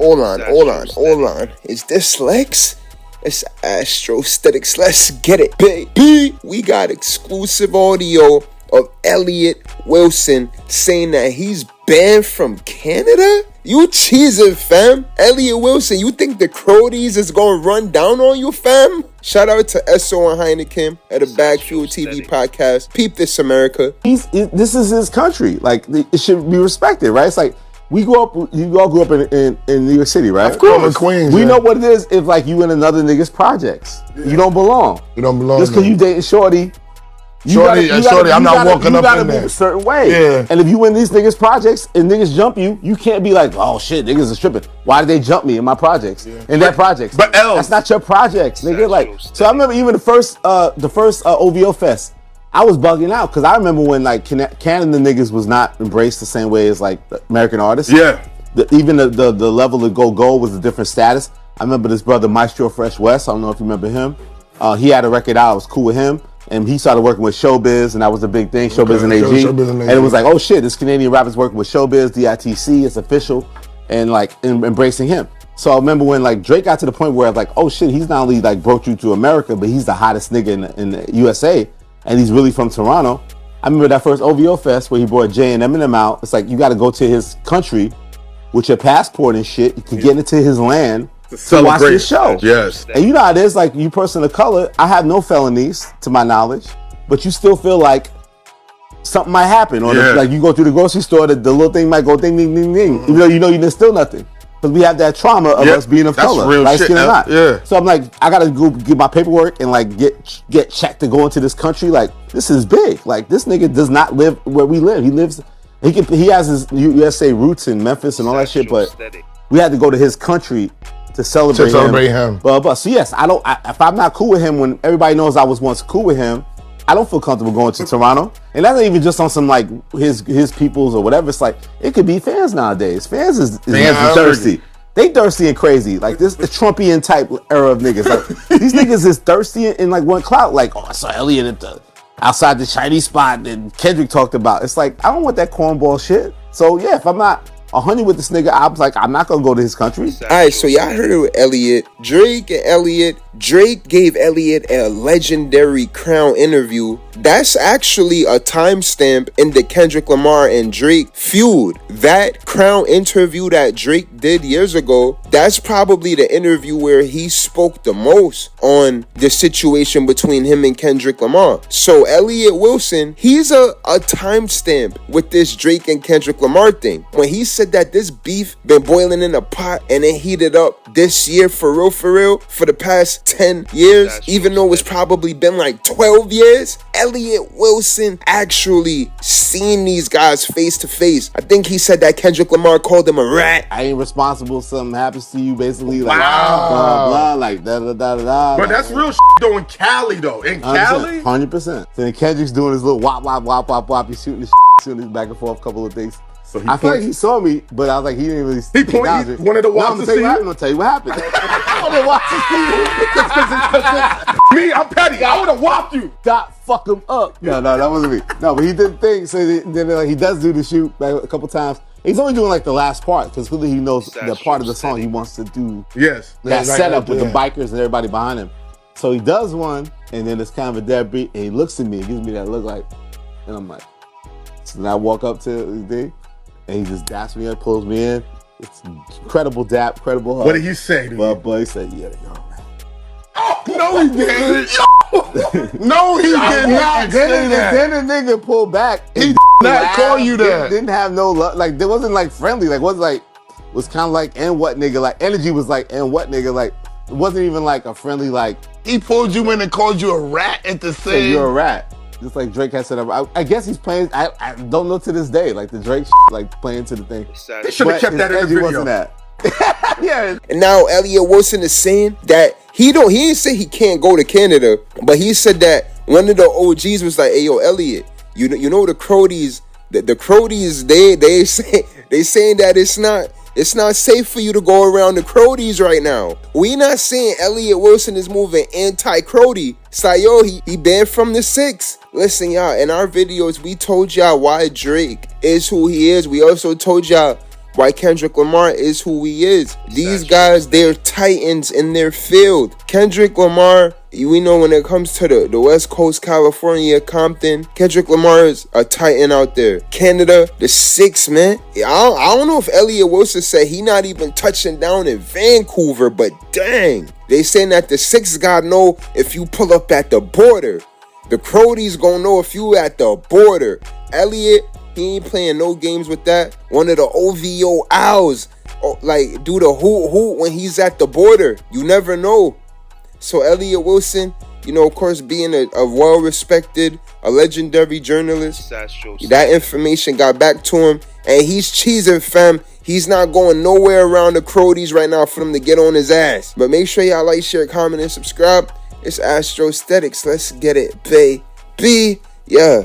Hold on. Is this Lex? It's Astrosthetics. Let's get it, baby. We got exclusive audio of Elliot Wilson saying that he's banned from Canada? You cheesing, fam. Elliot Wilson, you think the Crodies is gonna run down on you, fam? Shout out to Esso and Hynaken at the Bagfuel TV podcast. Peep this, America. This is his country. Like, it should be respected, right? It's like, you all grew up in New York City, right? Of course. Queens, we know what it is if, like, you in another nigga's projects. Yeah. You don't belong. Just because you dating Shorty, I'm not walking up in there. Move a certain way. Yeah. And if you in these niggas' projects and niggas jump you, you can't be like, oh shit, niggas are stripping. Why did they jump me in my projects? Yeah. In their projects. But that's not your projects, nigga. Like, so I remember even the first OVO Fest, I was bugging out because I remember when like Canada niggas was not embraced the same way as like the American artists. Yeah. Even the level of go was a different status. I remember this brother Maestro Fresh West. I don't know if you remember him. He had a record out. I was cool with him. And he started working with Showbiz, and that was a big thing, Showbiz and AG. And it was like, oh shit, this Canadian rapper's working with Showbiz, DITC, it's official, and like embracing him. So I remember when like Drake got to the point where like, oh shit, he's not only like broke you to America, but he's the hottest nigga in the USA, and he's really from Toronto. I remember that first OVO Fest where he brought Jay and Eminem out. It's like, you gotta go to his country with your passport and shit. You can get into his land to watch this show. Yes. And you know how it is, like, you person of color, I have no felonies to my knowledge, but you still feel like something might happen. Or like you go through the grocery store, the little thing might go ding, ding, ding, ding. Even though you know you didn't steal nothing. Because we have that trauma of us being of color. Light skin or not. Yeah. So I'm like, I gotta go get my paperwork and like get checked to go into this country. Like, this is big. Like, this nigga does not live where we live. He has his USA roots in Memphis and all that shit, but we had to go to his country to celebrate him. But so yes, if I'm not cool with him when everybody knows I was once cool with him, I don't feel comfortable going to Toronto. And that's not even just on some like his peoples or whatever. It's like, it could be fans nowadays. Fans is thirsty. They thirsty and crazy. Like, this the Trumpian type era of niggas. Like, these niggas is thirsty in like one clout. Like, oh, I saw Elliot outside the Chinese spot that Kendrick talked about. It's like, I don't want that cornball shit. So yeah, if I'm not 100 with this nigga, I was like, I'm not gonna go to his country. Alright, so y'all heard of Elliot. Drake gave Elliot a legendary Crown interview. That's actually a timestamp in the Kendrick Lamar and Drake feud. That Crown interview that Drake did years ago, that's probably the interview where he spoke the most on the situation between him and Kendrick Lamar. So Elliot Wilson, he's a timestamp with this Drake and Kendrick Lamar thing. When he said that this beef been boiling in a pot and it heated up this year for real, for the past 10 years, even though it's probably been like 12 years, Elliot Wilson actually seen these guys face to face. I think he said that Kendrick Lamar called him a rat. I ain't responsible if something happens to you, basically. Like, blah, blah, like, da-da-da-da-da. But that's real though in Cali, though. In Cali? 100%. So then Kendrick's doing his little wop, wop, wop, wop, wop. He's shooting his back and forth a couple of things. So I feel like he saw me, but I was like, he didn't really. He wanted to watch to see you. I'm gonna tell you what happened. I wanted to watch to see you. Me, I'm petty. I would have whopped you. Fuck him up. No, that wasn't me. No, but he did the thing. So then he does do the shoot like, a couple times. He's only doing like the last part because clearly he knows the part of the song he wants to do. Yes. That setup with the bikers and everybody behind him. So he does one, and then it's kind of a dead beat, and he looks at me and gives me that look like, and I'm like, so then I walk up to the thing. And he just daps me up, pulls me in. It's incredible dap, incredible hug. What did he say to you? But he said, yeah, yo, man. Oh, no, he didn't. No, he did not say that. Then the nigga pulled back. He did not call you that. Didn't have no love. Like, there wasn't like friendly. Like, was kind of like, and what nigga? Like, energy was like, and what nigga? Like, it wasn't even like a friendly, like. He pulled you in and called you a rat at the same. So you're a rat. Just like Drake has said, I guess he's playing. I don't know to this day. Like the Drake, like playing to the thing. They should have kept that in the video. Wasn't that? Yeah. And now Elliot Wilson is saying that he didn't say he can't go to Canada, but he said that one of the OGs was like, "Hey, yo, Elliot, you know the Crodies, the Crodies, they saying that it's not safe for you to go around the Crodies right now." We not saying Elliot Wilson is moving anti-Crody. It's like, yo, he banned from the 6. Listen, y'all, in our videos, we told y'all why Drake is who he is. We also told y'all why Kendrick Lamar is who he is. These guys, they're titans in their field. Kendrick Lamar, we know when it comes to the West Coast, California, Compton, Kendrick Lamar is a titan out there. Canada, the 6, man. I don't know if Elliot Wilson said he not even touching down in Vancouver, but dang. They saying that the 6 gotta know if you pull up at the border. The Crodies gonna know if you at the border. Elliot, he ain't playing no games with that. One of the OVO owls, like, do the hoot when he's at the border. You never know. So Elliot Wilson, you know, of course, being a well-respected, a legendary journalist, that information got back to him, and he's cheesing, fam. He's not going nowhere around the Crodies right now for them to get on his ass. But make sure y'all like, share, comment, and subscribe. It's Astrosthetics. Let's get it, baby. Yeah.